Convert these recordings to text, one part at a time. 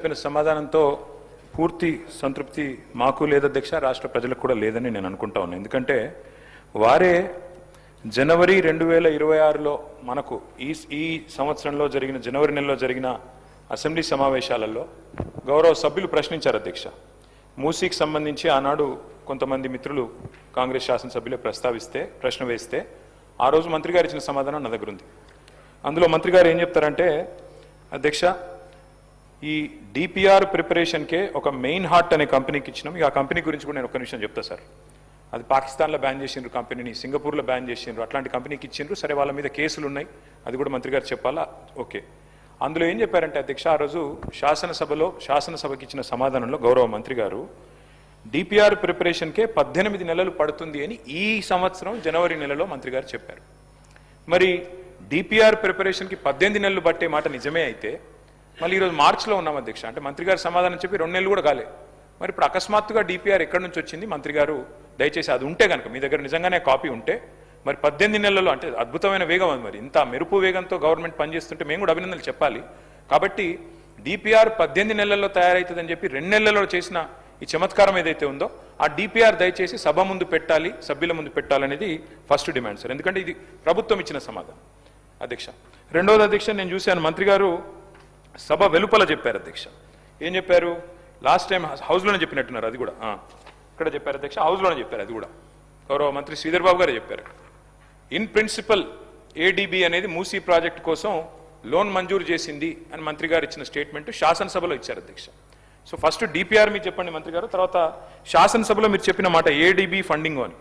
చెప్పిన సమాధానంతో పూర్తి సంతృప్తి మాకు లేదా అధ్యక్ష రాష్ట్ర ప్రజలకు కూడా లేదని నేను అనుకుంటా ఉన్నాను. ఎందుకంటే వారే జనవరి 2026లో మనకు ఈ సంవత్సరంలో జరిగిన జనవరి నెలలో జరిగిన అసెంబ్లీ సమావేశాలలో గౌరవ సభ్యులు ప్రశ్నించారు అధ్యక్ష. మూసీకి సంబంధించి ఆనాడు కొంతమంది మిత్రులు కాంగ్రెస్ శాసనసభ్యులే ప్రశ్న వేస్తే ఆ రోజు మంత్రి గారు ఇచ్చిన సమాధానం నా దగ్గర ఉంది. అందులో మంత్రి గారు ఏం చెప్తారంటే, అధ్యక్ష ఈ డిపిఆర్ ప్రిపరేషన్కే ఒక మెయిన్ హార్ట్ అనే కంపెనీకి ఇచ్చినాం. ఆ కంపెనీ గురించి కూడా నేను ఒక నిమిషం చెప్తా సార్. అది పాకిస్తాన్లో బ్యాన్ చేసిండ్రు కంపెనీని, సింగపూర్లో బ్యాన్ చేసిండ్రు, అట్లాంటి కంపెనీకి ఇచ్చిండ్రు. సరే, వాళ్ళ మీద కేసులు ఉన్నాయి, అది కూడా మంత్రి గారు చెప్పాలా, ఓకే. అందులో ఏం చెప్పారంటే అధ్యక్ష, ఆ రోజు శాసనసభకి ఇచ్చిన సమాధానంలో గౌరవ మంత్రి గారు డిపిఆర్ ప్రిపరేషన్కే 18 నెలలు పడుతుంది అని ఈ సంవత్సరం జనవరి నెలలో మంత్రి గారు చెప్పారు. మరి డిపిఆర్ ప్రిపరేషన్కి 18 నెలలు పట్టే మాట నిజమే అయితే మళ్ళీ ఈరోజు మార్చిలో ఉన్నాం అధ్యక్ష. అంటే మంత్రి గారు సమాధానం చెప్పి 2 నెలలు కూడా కాలే. మరి ఇప్పుడు అకస్మాత్తుగా డిపిఆర్ ఎక్కడి నుంచి వచ్చింది? మంత్రి గారు దయచేసి అది ఉంటే కనుక మీ దగ్గర నిజంగానే కాపీ ఉంటే, మరి 18 నెలల్లో అంటే అద్భుతమైన వేగం అది. మరి ఇంత మెరుపు వేగంతో గవర్నమెంట్ పనిచేస్తుంటే మేము కూడా అభినందనలు చెప్పాలి. కాబట్టి డిపిఆర్ 18 నెలల్లో తయారవుతుందని చెప్పి 2 నెలల్లో చేసిన ఈ చమత్కారం ఏదైతే ఉందో ఆ డిపిఆర్ దయచేసి సభ ముందు పెట్టాలి, సభ్యుల ముందు పెట్టాలనేది ఫస్ట్ డిమాండ్ సార్. ఎందుకంటే ఇది ప్రభుత్వం ఇచ్చిన సమాధానం అధ్యక్ష. రెండవది అధ్యక్ష, నేను చూశాను మంత్రి గారు సభ వెలుపల చెప్పారు అధ్యక్ష. ఏం చెప్పారు? లాస్ట్ టైం హౌస్లోనే చెప్పినట్టున్నారు, అది కూడా ఇక్కడ చెప్పారు అధ్యక్ష, హౌస్లోనే చెప్పారు. అది కూడా గౌరవ మంత్రి శ్రీధర్ బాబు గారే చెప్పారు. ఇన్ ప్రిన్సిపల్ ఏడీబీ అనేది మూసీ ప్రాజెక్ట్ కోసం లోన్ మంజూరు చేసింది అని మంత్రి గారు ఇచ్చిన స్టేట్మెంట్ శాసనసభలో ఇచ్చారు అధ్యక్ష. సో ఫస్ట్ డిపిఆర్ మీరు చెప్పండి మంత్రి గారు, తర్వాత శాసనసభలో మీరు చెప్పిన మాట ఏడీబీ ఫండింగ్ అని.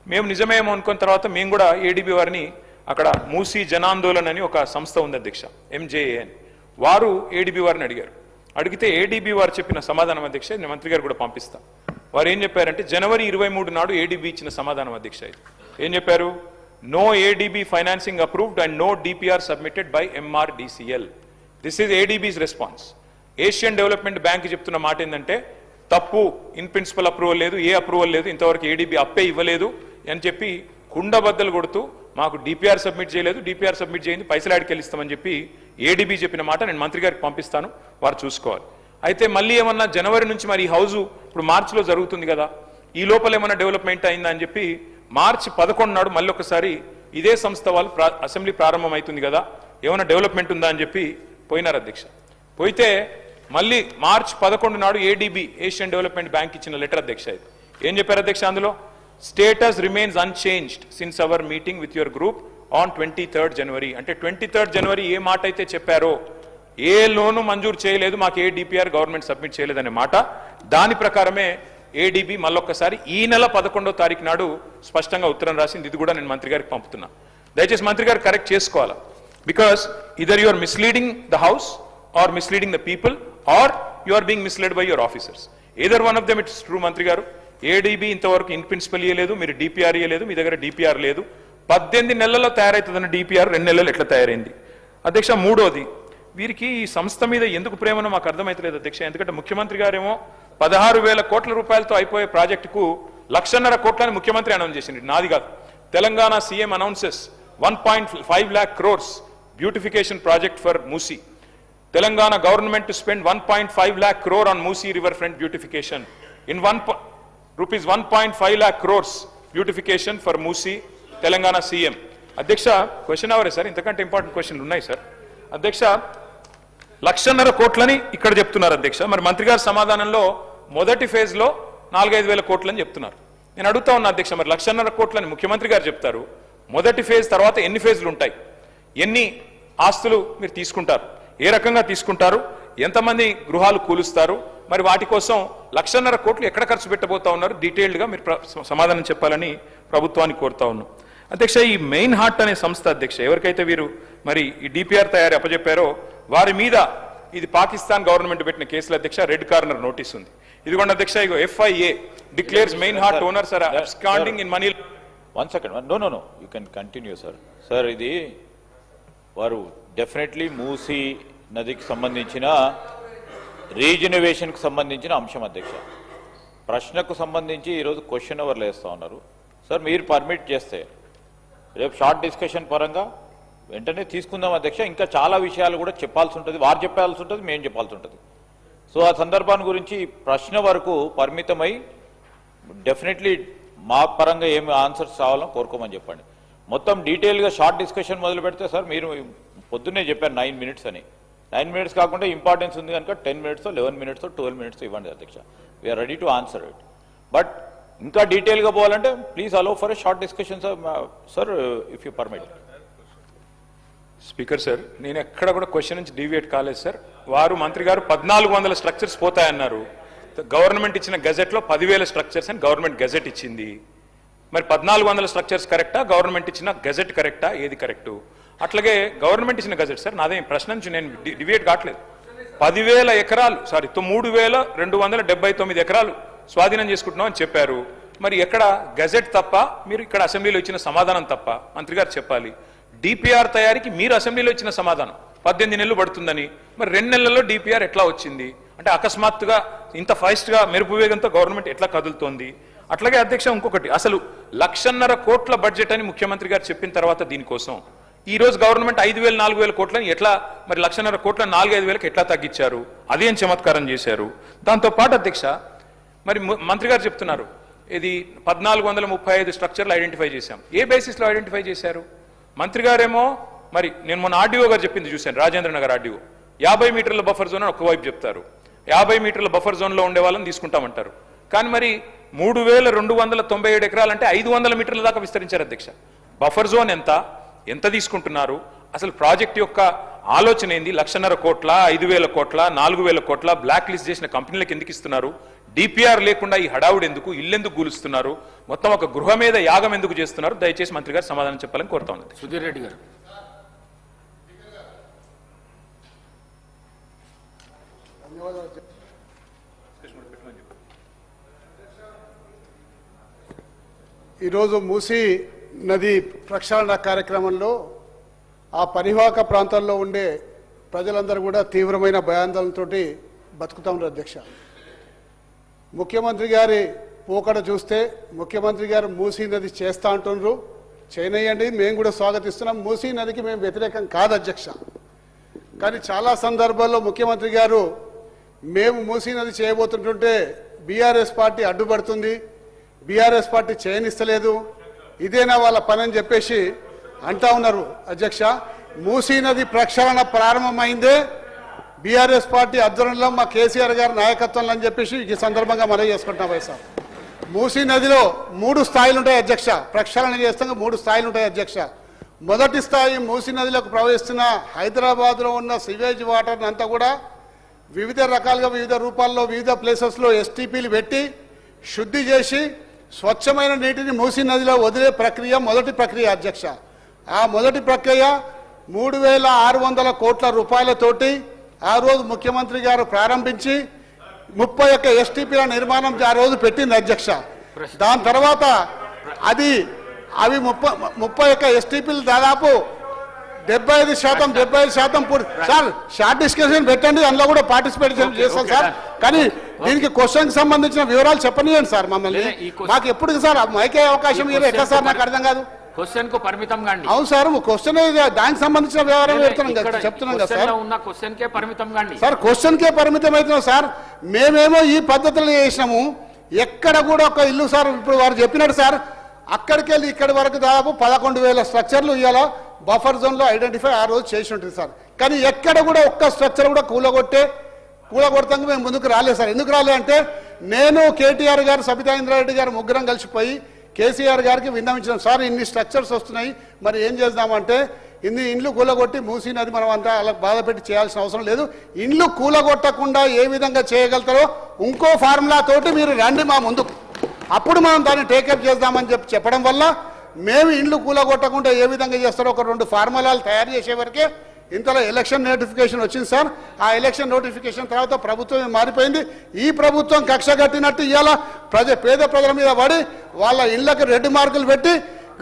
మేము నిజమేమో అనుకున్న తర్వాత మేము కూడా ఏడీబీ వారిని అక్కడ మూసీ జనాందోళన్ అని ఒక సంస్థ ఉంది అధ్యక్ష, ఎంజేఏ అని, వారు ఏడీబీ వారిని అడిగారు. అడిగితే ఏడీబీ వారు చెప్పిన సమాధానం అధ్యక్ష నేను మంత్రి గారు కూడా పంపిస్తా. వారు ఏం చెప్పారంటే జనవరి 23 నాడు ఏడీబీ ఇచ్చిన సమాధానం అధ్యక్ష. ఏం చెప్పారు? No ADB financing approved and no DPR submitted by MRDCL. This is ADB's response. Asian development bank చెప్తున్న మాట ఏంటంటే తప్పు, ఇన్ ప్రిన్సిపల్ అప్రూవల్ లేదు, ఏ అప్రూవల్ లేదు, ఇంతవరకు ఏడీబీ అప్పే ఇవ్వలేదు అని చెప్పి కుండబద్దలు కొడుతూ మాకు డిపిఆర్ సబ్మిట్ చేయలేదు, డిపిఆర్ సబ్మిట్ చేయింది పైసలు ఆడికెళ్ళిస్తామని చెప్పి ఏడీబీ చెప్పిన మాట నేను మంత్రి గారికి పంపిస్తాను, వారు చూసుకోవాలి. అయితే మళ్ళీ ఏమన్నా జనవరి నుంచి మరి ఈ హౌజు ఇప్పుడు మార్చిలో జరుగుతుంది కదా, ఈ లోపల ఏమన్నా డెవలప్మెంట్ అయిందా అని చెప్పి మార్చి 11 నాడు మళ్ళీ ఒకసారి ఇదే సంస్థ వాళ్ళు అసెంబ్లీ ప్రారంభం అవుతుంది కదా, ఏమైనా డెవలప్మెంట్ ఉందా అని చెప్పి పోయినారు అధ్యక్ష. పోయితే మళ్ళీ మార్చి 11 నాడు ఏడీబీ ఏషియన్ డెవలప్మెంట్ బ్యాంక్ ఇచ్చిన లెటర్ అధ్యక్ష. ఏం చెప్పారు అధ్యక్ష అందులో? Status remains unchanged since our meeting with your group on 23rd జనవరి. అంటే 23rd జనవరి ఏ మాట అయితే చెప్పారో, ఏ లోను మంజూరు చేయలేదు, మాకు ఏ డిపిఆర్ గవర్నమెంట్ సబ్మిట్ చేయలేదనే మాట, దాని ప్రకారమే ఏడీబీ మళ్ళొక్కసారి ఈ నెల 11వ తారీఖు నాడు స్పష్టంగా ఉత్తరం రాసింది. ఇది కూడా నేను మంత్రి గారికి పంపుతున్నా. దయచేసి మంత్రి గారు కరెక్ట్ చేసుకోవాలా. Because either you are misleading the house or misleading the people or you are being misled by your officers. Either one of them it's true మంత్రి గారు. ఏడీబీ ఇంతవరకు ఇన్ ప్రిన్సిపల్ ఇయ్యలేదు, మీరు డిపిఆర్ ఇయ్యలేదు, మీ దగ్గర డిపిఆర్ లేదు. 18 నెలల్లో తయారవుతుందన్న డిపిఆర్ 2 నెలలు ఎట్లా తయారైంది అధ్యక్ష? మూడోది, వీరికి ఈ సంస్థ మీద ఎందుకు ప్రేమనో మాకు అర్థమైతలేదు అధ్యక్ష. ఎందుకంటే ముఖ్యమంత్రి గారేమో 16,000 కోట్ల రూపాయలతో అయిపోయే ప్రాజెక్టుకు 1,50,000 కోట్లని ముఖ్యమంత్రి అనౌన్స్ చేసింది, నాది కాదు. Telangana CM announces 1.5 lakh crores beautification project for Musi. Telangana government to spend 1.5 lakh crore on Musi river front beautification. In rupees 1.5 lakh crores beautification for Musi, Telangana CM. అధ్యక్ష క్వశ్చన్ అవరే సార్, ఇంతకంటే ఇంపార్టెంట్ క్వశ్చన్లు ఉన్నాయి సార్. అధ్యక్ష 1,50,000 కోట్లని ఇక్కడ చెప్తున్నారు అధ్యక్ష. మరి మంత్రి గారి సమాధానంలో మొదటి ఫేజ్ లో 4-5 కోట్లని చెప్తున్నారు. నేను అడుగుతా ఉన్నా అధ్యక్ష, మరి 1,50,000 కోట్లని ముఖ్యమంత్రి గారు చెప్తారు, మొదటి ఫేజ్ తర్వాత ఎన్ని ఫేజ్లు ఉంటాయి, ఎన్ని ఆస్తులు మీరు తీసుకుంటారు, ఏ రకంగా తీసుకుంటారు, ఎంతమంది గృహాలు కూలుస్తారు, మరి వాటి కోసం 1,50,000 కోట్లు ఎక్కడ ఖర్చు పెట్టబోతా ఉన్నారు, డీటెయిల్డ్గా మీరు సమాధానం చెప్పాలని ప్రభుత్వాన్ని కోరుతా ఉన్నాం అధ్యక్ష. ఈ మెయిన్ హార్ట్ అనే సంస్థ అధ్యక్ష, ఎవరికైతే వీరు మరి ఈ డిపిఆర్ తయారీ అప్పచెప్పారో వారి మీద ఇది పాకిస్తాన్ గవర్నమెంట్ పెట్టిన కేసుల అధ్యక్ష రెడ్ కార్నర్ నోటీస్ ఉంది. ఇదిగోండి అధ్యక్ష, ఇగో FIA declares main heart owners are absconding in money. One second, no you can continue sir. Sir ఇది వారు డెఫినెట్లీ మూసీ నదికి సంబంధించిన రీజనరేషన్కి సంబంధించిన అంశం అధ్యక్ష. ప్రశ్నకు సంబంధించి ఈరోజు క్వశ్చన్ అవర్లు వేస్తూ ఉన్నారు సార్. మీరు పర్మిట్ చేస్తే రేపు షార్ట్ డిస్కషన్ పరంగా వెంటనే తీసుకుందాం అధ్యక్ష. ఇంకా చాలా విషయాలు కూడా చెప్పాల్సి ఉంటుంది, వారు చెప్పాల్సి ఉంటుంది, మేము చెప్పాల్సి ఉంటుంది. సో ఆ సందర్భాన్ని గురించి ప్రశ్న వరకు పరిమితమై డెఫినెట్లీ మా పరంగా ఏమి ఆన్సర్స్ కావాలో కోరుకోమని చెప్పండి. మొత్తం డీటెయిల్గా షార్ట్ డిస్కషన్ మొదలు పెడితే సార్ మీరు పొద్దున్నే చెప్పారు 9 minutes అని. 9 minutes కాకుండా ఇంపార్టెన్స్ ఉంది కనుక 10 minutes 11 minutes 12 minutes ఇవ్వండి అధ్యక్ష. We're ready to answer it. But ఇంకా డీటెయిల్గా పోవాలంటే please allow for a short discussion sir if you permit. Speaker sir, నేను ఎక్కడ కూడా క్వశ్చన్ నుంచి డీవియేట్ కాలేదు సార్. వారు మంత్రి గారు 1400 స్ట్రక్చర్స్ పోతాయన్నారు. గవర్నమెంట్ ఇచ్చిన గెజెట్లో 10,000 స్ట్రక్చర్స్ అని గవర్నమెంట్ గెజెట్ ఇచ్చింది. మరి 1400 స్ట్రక్చర్స్ కరెక్టా, గవర్నమెంట్ ఇచ్చిన గెజెట్ కరెక్టా, ఏది కరెక్టు? అట్లాగే గవర్నమెంట్ ఇచ్చిన గెజెట్ సార్, నాదేం ప్రశ్న నుంచి నేను డివియేట్ కావట్లేదు. 10,000 ఎకరాలు 3,279 ఎకరాలు స్వాధీనం చేసుకుంటున్నాం అని చెప్పారు. మరి ఎక్కడ గెజెట్ తప్ప, మీరు ఇక్కడ అసెంబ్లీలో ఇచ్చిన సమాధానం తప్ప మంత్రి గారు చెప్పాలి. డిపిఆర్ తయారీకి మీరు అసెంబ్లీలో ఇచ్చిన సమాధానం 18 నెలలు పడుతుందని, మరి 2 నెలల్లో డిపిఆర్ ఎట్లా వచ్చింది? అంటే అకస్మాత్తుగా ఇంత ఫాస్ట్గా మెరుపు వేగంతో గవర్నమెంట్ ఎట్లా కదులుతోంది? అట్లాగే అధ్యక్ష, ఇంకొకటి, అసలు 1,50,000 కోట్ల బడ్జెట్ అని ముఖ్యమంత్రి గారు చెప్పిన తర్వాత దీనికోసం ఈ రోజు గవర్నమెంట్ 5,000 4,000 కోట్లని ఎట్లా, మరి 1,50,000 కోట్ల 4-5 ఎట్లా తగ్గించారు? అదేం చమత్కారం చేశారు? దాంతోపాటు అధ్యక్ష, మరి మంత్రి గారు చెప్తున్నారు ఇది 1,435 స్ట్రక్చర్లు ఐడెంటిఫై చేశాం. ఏ బేసిస్లో ఐడెంటిఫై చేశారు? మంత్రి గారేమో, మరి నేను మొన్న ఆర్డీఓ గారు చెప్పింది చూశాను, రాజేంద్ర నగర్ ఆర్డీఓ 50 మీటర్ల బఫర్ జోన్ అని ఒకవైపు చెప్తారు. 50 మీటర్ల బఫర్ జోన్లో ఉండే వాళ్ళని తీసుకుంటామంటారు. కానీ మరి 3,297 ఎకరాలంటే 500 మీటర్ల దాకా విస్తరించారు అధ్యక్ష. బఫర్ జోన్ ఎంత తీసుకుంటున్నారు? అసలు ప్రాజెక్ట్ యొక్క ఆలోచన ఏంది? 1,50,000 కోట్ల, 5,000 కోట్ల, 4,000 కోట్ల బ్లాక్ లిస్ట్ చేసిన కంపెనీలకు ఎందుకు ఇస్తున్నారు? డిపిఆర్ లేకుండా ఈ హడావుడు ఎందుకు? ఇల్లెందుకు కూలుస్తున్నారు? మొత్తం ఒక గృహ మీద యాగం ఎందుకు చేస్తున్నారు? దయచేసి మంత్రి గారు సమాధానం చెప్పాలని కోరుతా ఉన్నది. సుధీర్ రెడ్డి గారు. ఈరోజు మూసీ నది ప్రక్షాళన కార్యక్రమంలో ఆ పరివాహక ప్రాంతాల్లో ఉండే ప్రజలందరూ కూడా తీవ్రమైన భయాందోళనతో బతుకుతా ఉన్నారు అధ్యక్ష. ముఖ్యమంత్రి గారి పోకడ చూస్తే ముఖ్యమంత్రి గారు మూసీ నది చేస్తా అంటున్నారు, చేయనయ్యండి, మేము కూడా స్వాగతిస్తున్నాం. మూసీ నదికి మేము వ్యతిరేకం కాదు అధ్యక్ష. కానీ చాలా సందర్భాల్లో ముఖ్యమంత్రి గారు మేము మూసీ నది చేయబోతుంటుంటే బీఆర్ఎస్ పార్టీ అడ్డుపడుతుంది, బీఆర్ఎస్ పార్టీ చేయనిస్తలేదు, ఇదేనా వాళ్ళ పని అని చెప్పేసి అంటా ఉన్నారు అధ్యక్ష. మూసీ నది ప్రక్షాళన ప్రారంభమైందే బీఆర్ఎస్ పార్టీ ఆధ్వర్యంలో మా కేసీఆర్ గారి నాయకత్వంలో అని చెప్పేసి ఈ సందర్భంగా మనవి చేసుకుంటున్నాం వైఎస్ఆర్. మూసీ నదిలో 3 స్థాయిలు ఉంటాయి అధ్యక్ష. ప్రక్షాళన చేస్తాం 3 స్థాయిలు ఉంటాయి అధ్యక్ష. మొదటి స్థాయి మూసీ నదిలోకి ప్రవహిస్తున్న హైదరాబాద్లో ఉన్న సివేజ్ వాటర్ అంతా కూడా వివిధ రకాలుగా వివిధ రూపాల్లో వివిధ ప్లేసెస్లో ఎస్టీపీలు పెట్టి శుద్ధి చేసి స్వచ్ఛమైన నీటిని మూసీ నదిలో వదిలే ప్రక్రియ మొదటి ప్రక్రియ అధ్యక్ష. ఆ మొదటి ప్రక్రియ 3,600 కోట్ల రూపాయలతోటి ఆ రోజు ముఖ్యమంత్రి గారు ప్రారంభించి 31 ఎస్టీపీల నిర్మాణం ఆ రోజు పెట్టింది అధ్యక్ష. దాని తర్వాత అవి 31 ఎస్టీపీలు దాదాపు 75% పూర్తి. సార్ షార్ట్ డిస్కషన్ పెట్టండి, అందులో కూడా పార్టిసిపేట్ చేస్తాం సార్. కానీ దీనికి క్వశ్చన్ కి సంబంధించిన వివరాలు చెప్పనియండి సార్ మమ్మల్ని. మాకు ఎప్పుడు సార్ మైకే అవకాశం ఇవ్వరు ఎట్లా సార్? నాకు అర్థం కాదు. క్వశ్చన్ కు పరిమితం కాండి. అవును సార్, క్వశ్చన్ దానికి సంబంధించిన వివరాలు చెప్తున్నాం కదా సార్. ఉన్న క్వశ్చన్ కే పరిమితం కాండి సార్. క్వశ్చన్ కే పరిమితం అవుతున్నాం సార్. మేమేమో ఈ పద్ధతులు చేసినాము, ఎక్కడ కూడా ఒక ఇల్లు సార్ ఇప్పుడు వారు చెప్పినట్టు సార్ అక్కడికి వెళ్ళి ఇక్కడి వరకు దాదాపు 11,000 స్ట్రక్చర్లు ఇవాళ బఫర్ జోన్లో ఐడెంటిఫై ఆ రోజు చేసి ఉంటుంది సార్. కానీ ఎక్కడ కూడా ఒక్క స్ట్రక్చర్ కూడా కూలగొడతాక మేము ముందుకు రాలేదు సార్. ఎందుకు రాలే అంటే నేను కేటీఆర్ గారు సబితా ఇంద్రారెడ్డి గారు ముగ్గురం కలిసిపోయి కేసీఆర్ గారికి విన్నవించినాం. సార్ ఇన్ని స్ట్రక్చర్స్ వస్తున్నాయి, మరి ఏం చేద్దామంటే ఇన్ని ఇండ్లు కూలగొట్టి మూసీ నది మనం అంతా అలా బాధ పెట్టి చేయాల్సిన అవసరం లేదు, ఇండ్లు కూలగొట్టకుండా ఏ విధంగా చేయగలుగుతారో ఇంకో ఫార్ములా తోటి మీరు రండి మా ముందుకు, అప్పుడు మనం దాన్ని టేకప్ చేద్దామని చెప్పడం వల్ల మేము ఇండ్లు కూలగొట్టకుండా ఏ విధంగా చేస్తారో ఒక 2 ఫార్ములాలు తయారు చేసే వరకే ఇంతలో ఎలక్షన్ నోటిఫికేషన్ వచ్చింది సార్. ఆ ఎలక్షన్ నోటిఫికేషన్ తర్వాత ప్రభుత్వం మారిపోయింది. ఈ ప్రభుత్వం కక్ష కట్టినట్టు ఇవాళ పేద ప్రజల మీద పడి వాళ్ళ ఇళ్లకు రెడ్ మార్కులు పెట్టి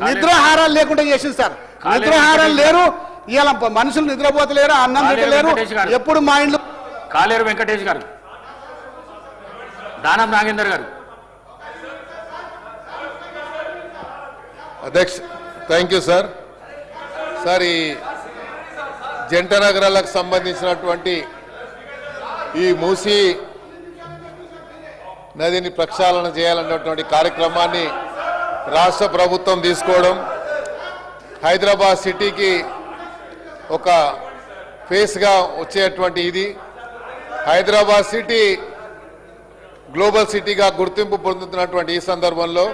నిద్రాహారాలు లేకుండా చేసింది సార్. నిద్రాహారాలు లేరు, ఇవాళ మనుషులు నిద్రపోతలేరు, అన్నం పెట్టలేరు. ఎప్పుడు మా ఇంట్లో కాలేరు వెంకటేష్ గారు, దానం నాగేందర్ గారు. అధ్యక్ష థ్యాంక్ యూ సార్. సార్ ఈ జంట నగరాలకు సంబంధించినటువంటి ఈ మూసీ నదిని ప్రక్షాళన చేయాలన్నటువంటి కార్యక్రమాన్ని రాష్ట్ర ప్రభుత్వం తీసుకోవడం, హైదరాబాద్ సిటీకి ఒక ఫేస్గా వచ్చేటువంటి ఇది, హైదరాబాద్ సిటీ గ్లోబల్ సిటీగా గుర్తింపు పొందుతున్నటువంటి ఈ సందర్భంలో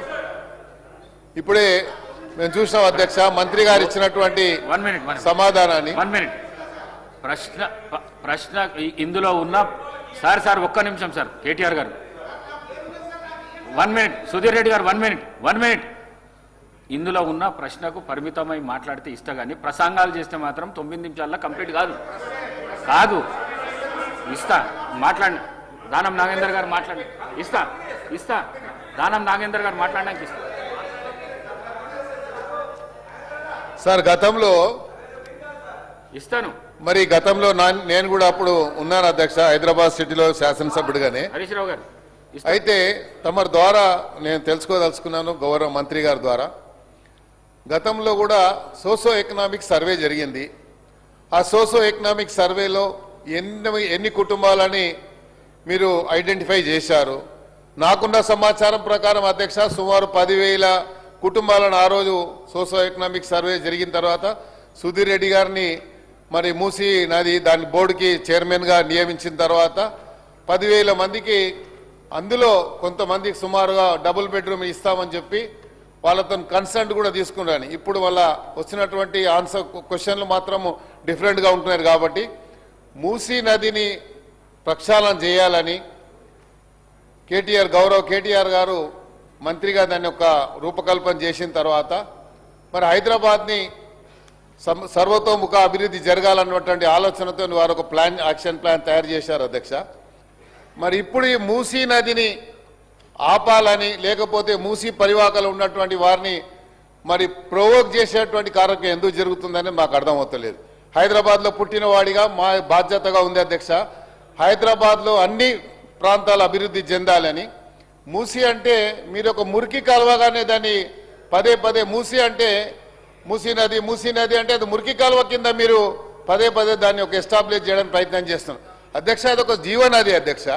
ఇప్పుడే మేము చూసాం అధ్యక్ష, మంత్రి గారు ఇచ్చినటువంటి సమాధానాన్ని. ప్రశ్న ఇందులో ఉన్న సార్ ఒక్క నిమిషం సార్, కేటీఆర్ గారు 1 మినిట్, సుధీర్ రెడ్డి గారు 1 మినిట్. ఇందులో ఉన్న ప్రశ్నకు పరిమితమై మాట్లాడితే ఇస్తా, కానీ ప్రసంగాలు చేస్తే మాత్రం 9 నిమిషాల్లో కంప్లీట్ కాదు. ఇస్తా, మాట్లాడి దానం నాగేందర్ గారు మాట్లాడి ఇస్తా దానం నాగేందర్ గారు మాట్లాడడానికి ఇస్తా. సార్ గతంలో ఇస్తాను. మరి గతంలో నేను కూడా అప్పుడు ఉన్నాను అధ్యక్ష, హైదరాబాద్ సిటీలో శాసనసభ్యుడిగానే. హరీష్ రావు గారు అయితే తమరి ద్వారా నేను తెలుసుకోదలుచుకున్నాను, గౌరవ మంత్రి గారి ద్వారా. గతంలో కూడా సోషో ఎకనామిక్ సర్వే జరిగింది. ఆ సోషో ఎకనామిక్ సర్వేలో ఎన్ని కుటుంబాలని మీరు ఐడెంటిఫై చేశారు? నాకున్న సమాచారం ప్రకారం అధ్యక్ష, సుమారు 10,000 కుటుంబాలను ఆ రోజు సోషో ఎకనామిక్ సర్వే జరిగిన తర్వాత సుధీర్ రెడ్డి గారిని మరి మూసీ నది దాని బోర్డుకి చైర్మన్గా నియమించిన తర్వాత 10,000 మందికి, అందులో కొంతమందికి సుమారుగా డబుల్ బెడ్రూమ్ ఇస్తామని చెప్పి వాళ్ళతో కన్సెంట్ కూడా తీసుకున్నాను. ఇప్పుడు వాళ్ళ వచ్చినటువంటి ఆన్సర్ క్వశ్చన్లు మాత్రం డిఫరెంట్గా ఉంటున్నారు. కాబట్టి మూసీ నదిని ప్రక్షాళన చేయాలని గౌరవ కేటీఆర్ గారు మంత్రిగా దాన్ని ఒక రూపకల్పన చేసిన తర్వాత మరి హైదరాబాద్ని సర్వతోముఖ అభివృద్ధి జరగాలన్నటువంటి ఆలోచనతో వారు ఒక యాక్షన్ ప్లాన్ తయారు చేశారు అధ్యక్ష. మరి ఇప్పుడు ఈ మూసీ నదిని ఆపాలని, లేకపోతే మూసీ పరివాహకలు ఉన్నటువంటి వారిని మరి ప్రొవోక్ చేసేటువంటి కార్యక్రమం ఎందుకు జరుగుతుందని మాకు అర్థమవుతలేదు. హైదరాబాద్లో పుట్టిన వాడిగా మా బాధ్యతగా ఉంది అధ్యక్ష, హైదరాబాద్లో అన్ని ప్రాంతాలు అభివృద్ధి చెందాలని. మూసీ అంటే మీరు ఒక మురికి కాలువగానే దాన్ని పదే మూసీ అంటే మూసీ నది అంటే అది మురికి కాలువ కింద మీరు పదే దాన్ని ఒక ఎస్టాబ్లిష్ చేయడానికి ప్రయత్నం చేస్తున్నారు అధ్యక్ష. అది ఒక జీవనది అధ్యక్ష.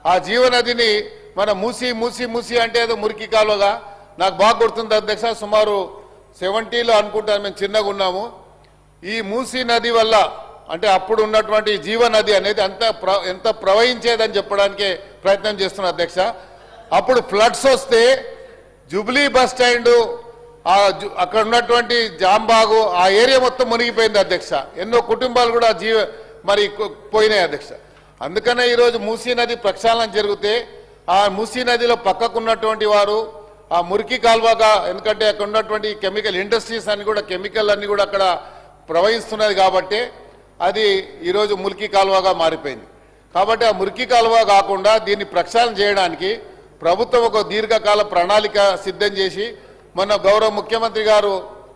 ఆ జీవనదిని మన మూసీ అంటే అది మురికి కాలువగా నాకు బాగా గుర్తుంది అధ్యక్ష. సుమారు 70లో అనుకుంటాను, మేము చిన్నగా ఉన్నాము. ఈ మూసీ నది వల్ల అంటే అప్పుడు ఉన్నటువంటి జీవనది అనేది ఎంత ప్రవహించేదని చెప్పడానికే ప్రయత్నం చేస్తున్నా అధ్యక్ష. అప్పుడు ఫ్లడ్స్ వస్తే జూబ్లీ బస్ స్టాండ్, అక్కడ ఉన్నటువంటి జాంబాగు, ఆ ఏరియా మొత్తం మునిగిపోయింది అధ్యక్ష. ఎన్నో కుటుంబాలు కూడా మరి పోయినాయి అధ్యక్ష. అందుకనే ఈరోజు మూసీ నది ప్రక్షాళన జరిగితే ఆ మూసీ నదిలో పక్కకున్నటువంటి వారు ఆ మురికి కాలువగా, ఎందుకంటే అక్కడ ఉన్నటువంటి కెమికల్ ఇండస్ట్రీస్ అన్ని కూడా కెమికల్ అన్ని కూడా అక్కడ ప్రవహిస్తున్నది కాబట్టి అది ఈరోజు మురికి కాలువగా మారిపోయింది. కాబట్టి ఆ మురికి కాలువ కాకుండా దీన్ని ప్రక్షాళన చేయడానికి ప్రభుత్వం ఒక దీర్ఘకాల ప్రణాళిక సిద్ధం చేసి మొన్న గౌరవ ముఖ్యమంత్రి గారు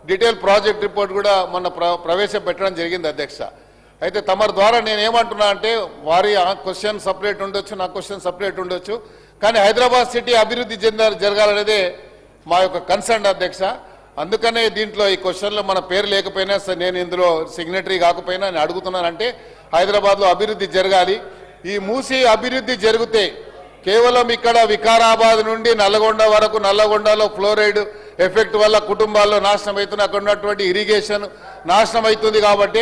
డీటెయిల్ ప్రాజెక్ట్ రిపోర్ట్ కూడా మొన్న ప్రవేశపెట్టడం జరిగింది అధ్యక్ష. అయితే తమరి ద్వారా నేనేమంటున్నా అంటే వారి క్వశ్చన్ సపరేట్ ఉండొచ్చు, నా క్వశ్చన్ సపరేట్ ఉండొచ్చు, కానీ హైదరాబాద్ సిటీ అభివృద్ధి జరగాలనేదే మా యొక్క కన్సర్న్ అధ్యక్ష. అందుకనే దీంట్లో ఈ క్వశ్చన్లో మన పేరు లేకపోయినా నేను ఇందులో సిగ్నటరీ కాకపోయినా నేను అడుగుతున్నానంటే హైదరాబాద్లో అభివృద్ధి జరగాలి. ఈ మూసీ అభివృద్ధి జరిగితే కేవలం ఇక్కడ వికారాబాద్ నుండి నల్లగొండ వరకు, నల్లగొండలో ఫ్లోరైడ్ ఎఫెక్ట్ వల్ల కుటుంబాల్లో నాశనం అవుతుంది, అక్కడ ఉన్నటువంటి ఇరిగేషన్ నాశనం అవుతుంది. కాబట్టి